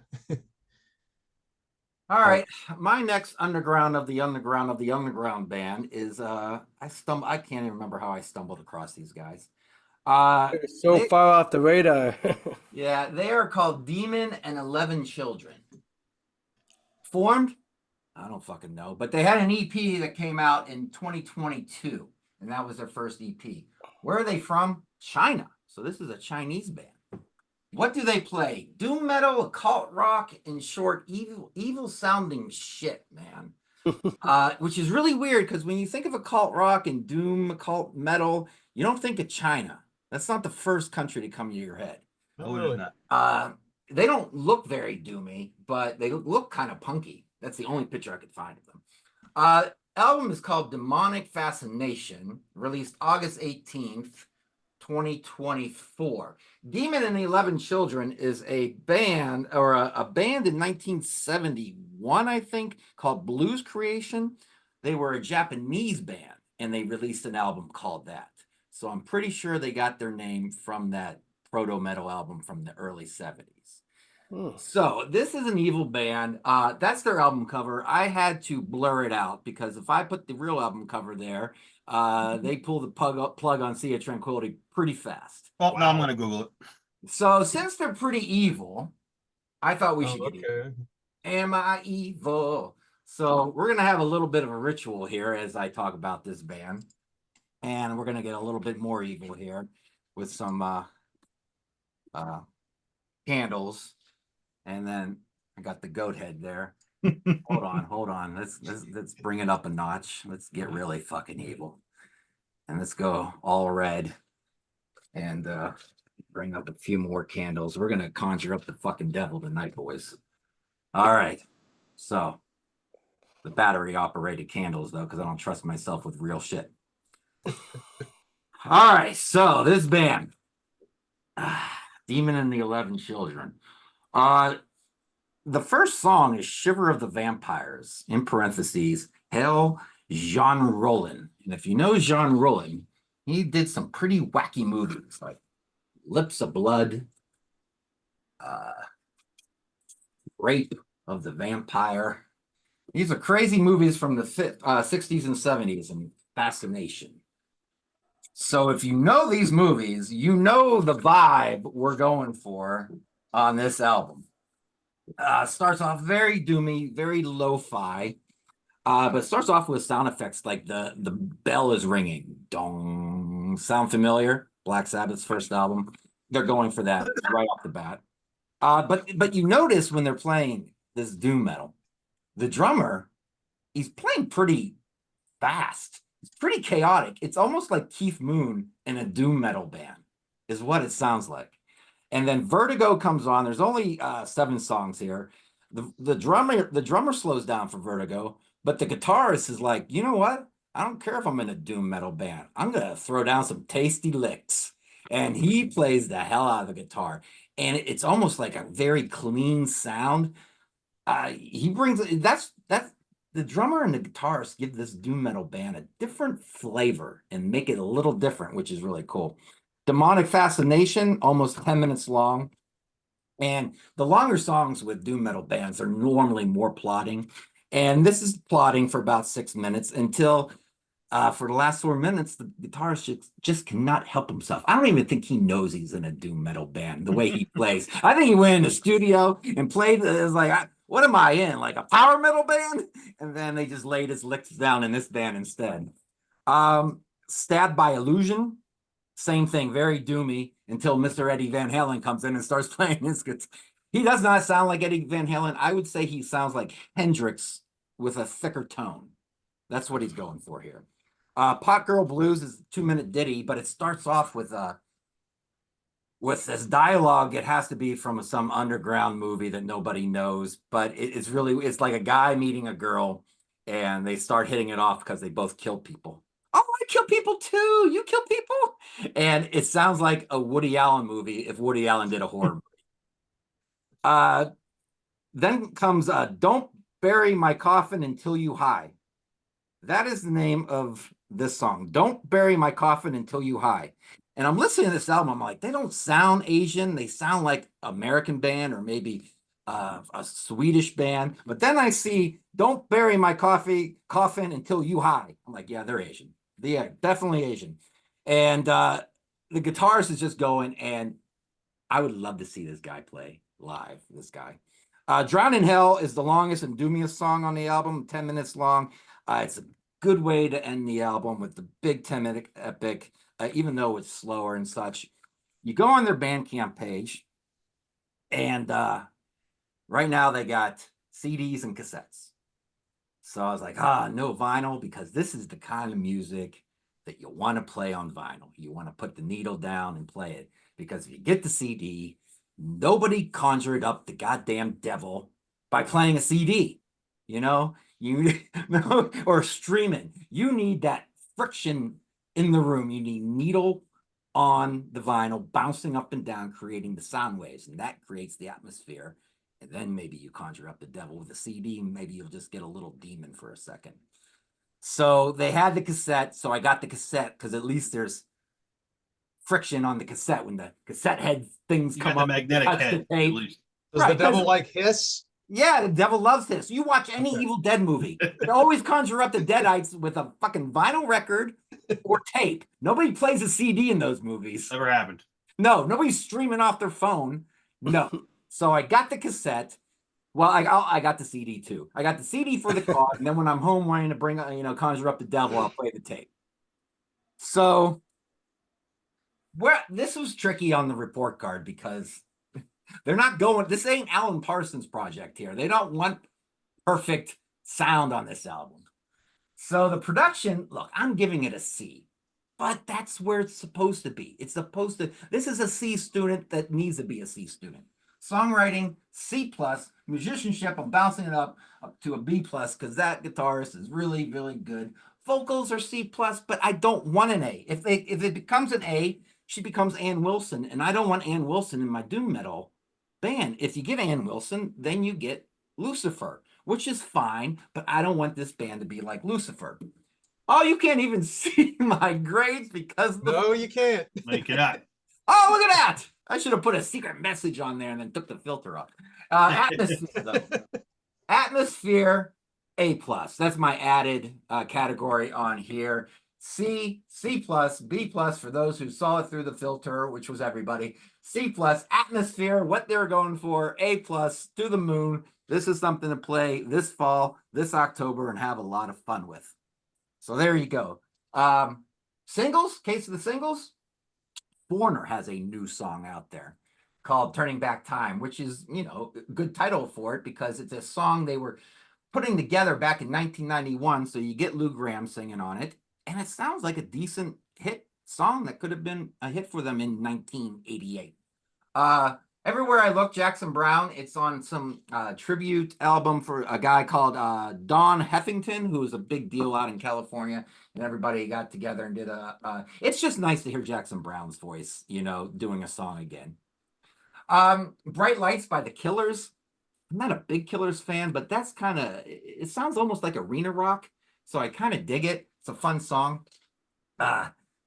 All right. My next underground of the underground band is I can't even remember how I stumbled across these guys. So far off the radar. Yeah, they are called Demon and 11 Children. Formed? I don't fucking know, but they had an EP that came out in 2022, and that was their first EP. Where are they from? China. So this is a Chinese band. What do they play? Doom metal, occult rock, in short, evil sounding shit, man. Which is really weird because when you think of occult rock and doom occult metal, you don't think of China. That's not the first country to come to your head. No, it is not. They don't look very doomy, but they look kind of punky. That's the only picture I could find of them. Album is called Demonic Fascination, released August 18th, 2024. Demon and 11 Children is a band, or a band in 1971, I think, called Blues Creation. They were a Japanese band, and they released an album called that. So I'm pretty sure they got their name from that proto-metal album from the early 70s. So this is an evil band. That's their album cover. I had to blur it out because if I put the real album cover there, they pull the plug on Sea of Tranquility pretty fast. Well, now I'm going to Google it. So since they're pretty evil, I thought we should get evil. Am I evil? So we're going to have a little bit of a ritual here as I talk about this band. And we're going to get a little bit more evil here with some candles. And then got the goat head there. Hold on. Let's bring it up a notch. Let's get really fucking evil. And let's go all red. And bring up a few more candles. We're gonna conjure up the fucking devil tonight, boys. All right. So the battery operated candles though, because I don't trust myself with real shit. All right, so this band, Demon and the 11 Children. The first song is Shiver of the Vampires, in parentheses, Hell Jean Rollin. And if you know Jean Rollin, he did some pretty wacky movies like Lips of Blood, Rape of the Vampire. These are crazy movies from the 60s and 70s and Fascination. So if you know these movies, you know the vibe we're going for on this album. Starts off very doomy, very lo-fi, but starts off with sound effects like the bell is ringing. Dong. Sound familiar? Black Sabbath's first album. They're going for that right off the bat. But you notice when they're playing this doom metal, the drummer, he's playing pretty fast. It's pretty chaotic. It's almost like Keith Moon in a doom metal band, is what it sounds like. And then Vertigo comes on. There's only 7 songs here. The drummer slows down for Vertigo, but the guitarist is like, you know what? I don't care if I'm in a doom metal band. I'm gonna throw down some tasty licks. And he plays the hell out of the guitar. And it's almost like a very clean sound. He brings that's the drummer and the guitarist give this doom metal band a different flavor and make it a little different, which is really cool. Demonic Fascination, almost 10 minutes long. And the longer songs with doom metal bands are normally more plotting. And this is plotting for about 6 minutes until for the last 4 minutes, the guitarist just cannot help himself. I don't even think he knows he's in a doom metal band, the way he plays. I think he went in the studio and played, it was like, what am I in, like a power metal band? And then they just laid his licks down in this band instead. Stabbed by Illusion, same thing, very doomy until Mr. Eddie Van Halen comes in and starts playing his guitar. He does not sound like Eddie Van Halen. I would say he sounds like Hendrix with a thicker tone. That's what he's going for here. Pot Girl Blues is a 2-minute ditty, but it starts off with this dialogue. It has to be from some underground movie that nobody knows, but it's like a guy meeting a girl and they start hitting it off because they both kill people. Oh, I kill people too. You kill people? And it sounds like a Woody Allen movie if Woody Allen did a horror movie. Then comes Don't Bury My Coffin Until You High. That is the name of this song. Don't Bury My Coffin Until You High. And I'm listening to this album. I'm like, they don't sound Asian. They sound like American band or maybe a Swedish band. But then I see Don't Bury My Coffin Until You High. I'm like, yeah, they're Asian. Yeah, definitely Asian. And the guitarist is just going, and I would love to see this guy play live, this guy. Drown in Hell is the longest and doomiest song on the album, 10 minutes long. It's a good way to end the album with the big 10-minute epic, even though it's slower and such. You go on their Bandcamp page, and right now they got CDs and cassettes. So I was like, no vinyl, because this is the kind of music that you want to play on vinyl. You want to put the needle down and play it, because if you get the CD, nobody conjured up the goddamn devil by playing a CD, you know, or streaming. You need that friction in the room. You need needle on the vinyl bouncing up and down, creating the sound waves, and that creates the atmosphere. And then maybe you conjure up the devil with a CD. Maybe you'll just get a little demon for a second. So they had the cassette. So I got the cassette because at least there's friction on the cassette when the cassette head things come up. The magnetic head, at least. Does the devil like hiss? Yeah, the devil loves this. You watch any Evil Dead movie, they always conjure up the Deadites with a fucking vinyl record or tape. Nobody plays a CD in those movies. Never happened. No, nobody's streaming off their phone. No. So I got the cassette. Well, I got the CD too. I got the CD for the car, and then when I'm home wanting to bring, conjure up the devil, I'll play the tape. So this was tricky on the report card because They're not going, this ain't Alan Parsons project here. They don't want perfect sound on this album. So the production, look, I'm giving it a C, but that's where it's supposed to be. It's supposed to, this is a C student that needs to be a C student. Songwriting, C plus. Musicianship, I'm bouncing it up to a B plus because that guitarist is really, really good. Vocals are C plus, but I don't want an A. If it becomes an A, she becomes Ann Wilson, and I don't want Ann Wilson in my doom metal band. If you get Ann Wilson, then you get Lucifer, which is fine, but I don't want this band to be like Lucifer. Oh, you can't even see my grades because No, you can't. No, you cannot. Oh, look at that! I should have put a secret message on there and then took the filter off. Atmosphere, though. Atmosphere, A plus. That's my added category on here. C, C plus, B plus for those who saw it through the filter, which was everybody. C plus, atmosphere, what they're going for. A plus, to the moon. This is something to play this fall, this October, and have a lot of fun with. So there you go. Singles, case of the singles. Foreigner has a new song out there called Turning Back Time, which is, you know, a good title for it because it's a song they were putting together back in 1991. So you get Lou Gramm singing on it, and it sounds like a decent hit song that could have been a hit for them in 1988. Everywhere I look, Jackson Browne, it's on some tribute album for a guy called Don Heffington, who's a big deal out in California, and everybody got together and did it's just nice to hear Jackson Browne's voice, you know, doing a song again. Bright Lights by the Killers. I'm not a big Killers fan, but that's kind of, it sounds almost like arena rock, so I kind of dig it. It's a fun song.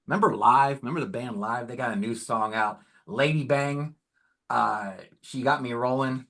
Remember Live? Remember the band Live? They got a new song out, Lady Bang. She Got Me Rolling.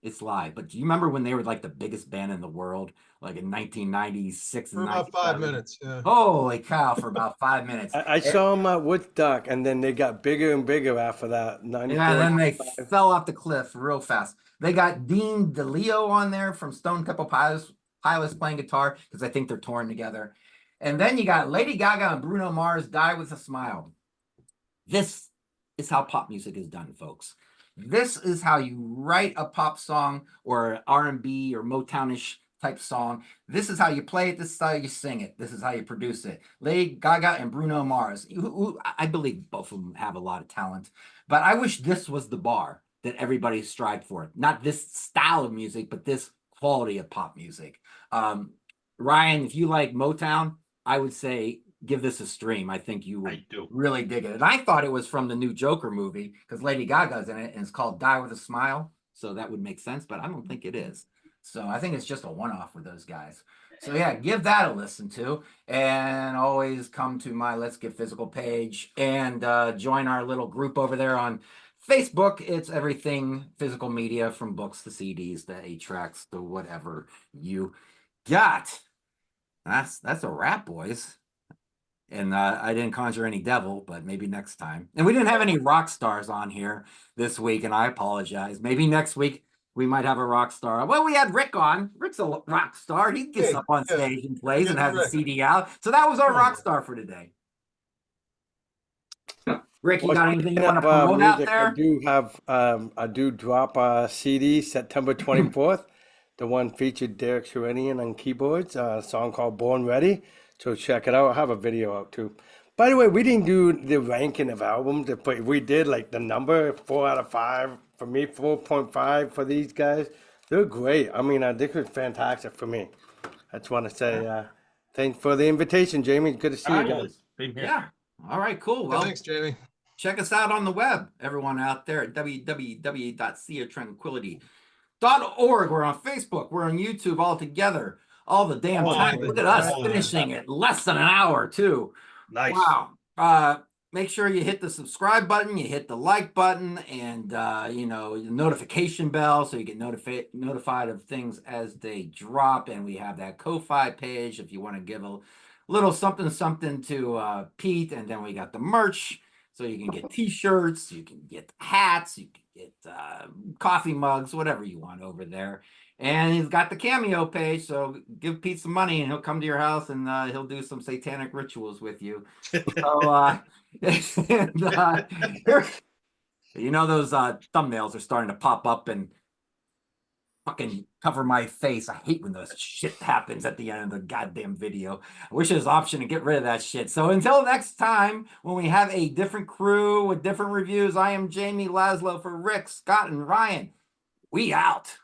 It's Live. But do you remember when they were like the biggest band in the world, like in 1996 and For about 5 97? minutes. Yeah. Holy cow, for about 5 minutes. I saw them at Woodstock, and then they got bigger and bigger after that. 94, Yeah, then they 95. fell off the cliff real fast. They got Dean DeLeo on there from Stone Temple Pilots playing guitar because I think they're touring together. And then you got Lady Gaga and Bruno Mars, Die With a Smile. This is how pop music is done, folks. This is how you write a pop song or R&B or Motownish type song. This is how you play it. This is how you sing it. This is how you produce it. Lady Gaga and Bruno Mars. I believe both of them have a lot of talent, but I wish this was the bar that everybody strived for. Not this style of music, but this quality of pop music. Ryan, if you like Motown, I would say give this a stream. I think you would really dig it. And I thought it was from the new Joker movie because Lady Gaga's in it and it's called Die With a Smile. So that would make sense, but I don't think it is. So I think it's just a one-off with those guys. So yeah, give that a listen to, and always come to my Let's Get Physical page and join our little group over there on Facebook. It's everything physical media, from books to CDs to 8-tracks to whatever you got. That's a wrap, boys. And I didn't conjure any devil, but maybe next time. And we didn't have any rock stars on here this week, and I apologize. Maybe next week we might have a rock star. Well, we had Rick on. Rick's a rock star. He gets up on stage and plays and has a CD out. So that was our rock star for today. Rick, you got anything you want to promote out there? I do drop a CD September 24th. The one featured Derek Sherinian on keyboards, a song called Born Ready. So check it out. I have a video out too. By the way, we didn't do the ranking of albums, but we did like the number 4 out of 5 for me, 4.5 for these guys. They're great. I mean, this was fantastic for me. I just want to say thanks for the invitation, Jamie. Good to see you guys. Yeah. All right, cool. Well, Thanks, Jamie. Check us out on the web, everyone out there at www.seatranquility.org. We're on Facebook. We're on YouTube all together. All the damn time. Look at us finishing it less than an hour too. Nice. Wow. Make sure you hit the subscribe button, you hit the like button, and you know, the notification bell so you get notified of things as they drop. And we have that Ko-Fi page if you want to give a little something to Pete. And then we got the merch, so you can get t-shirts, you can get hats, you can get coffee mugs, whatever you want over there. And he's got the Cameo page, so give Pete some money and he'll come to your house and he'll do some satanic rituals with you. So You know, those thumbnails are starting to pop up and fucking cover my face. I hate when those shit happens at the end of the goddamn video. I wish there was an option to get rid of that shit. So until next time, when we have a different crew with different reviews, I am Jamie Laszlo for Rick, Scott, and Ryan. We out.